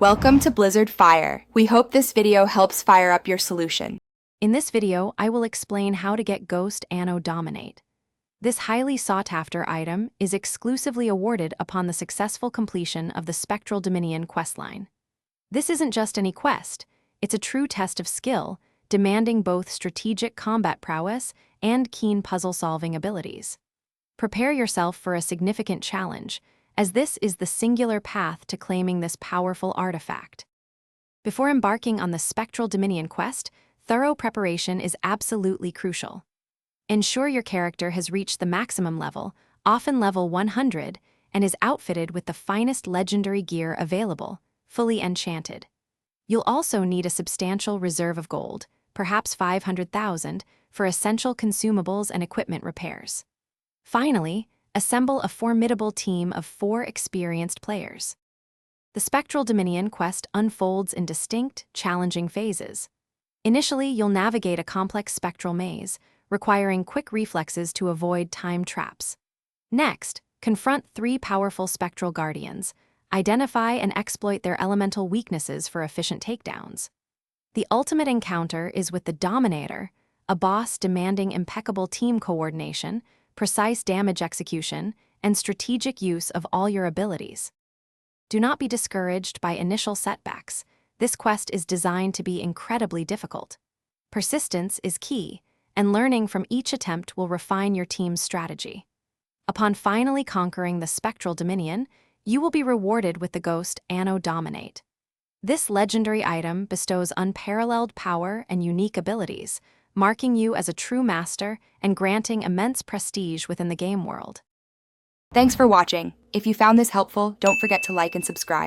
Welcome to Blizzard Fire. We hope this video helps fire up your solution. In this video, I will explain how to get Ghost Anno Dominate. This highly sought-after item is exclusively awarded upon the successful completion of the Spectral Dominion questline. This isn't just any quest, it's a true test of skill, demanding both strategic combat prowess and keen puzzle-solving abilities. Prepare yourself for a significant challenge, as this is the singular path to claiming this powerful artifact. Before embarking on the Spectral Dominion quest, thorough preparation is absolutely crucial. Ensure your character has reached the maximum level, often level 100, and is outfitted with the finest legendary gear available, fully enchanted. You'll also need a substantial reserve of gold, perhaps 500,000, for essential consumables and equipment repairs. Finally, assemble a formidable team of 4 experienced players. The Spectral Dominion quest unfolds in distinct, challenging phases. Initially, you'll navigate a complex spectral maze, requiring quick reflexes to avoid time traps. Next, confront 3 powerful spectral guardians, identify and exploit their elemental weaknesses for efficient takedowns. The ultimate encounter is with the Dominator, a boss demanding impeccable team coordination, precise damage execution, and strategic use of all your abilities. Do not be discouraged by initial setbacks. This quest is designed to be incredibly difficult. Persistence is key, and learning from each attempt will refine your team's strategy. Upon finally conquering the Spectral Dominion, you will be rewarded with the Ghost Anno Dominate. This legendary item bestows unparalleled power and unique abilities, marking you as a true master and granting immense prestige within the game world. Thanks for watching. If you found this helpful, don't forget to like and subscribe.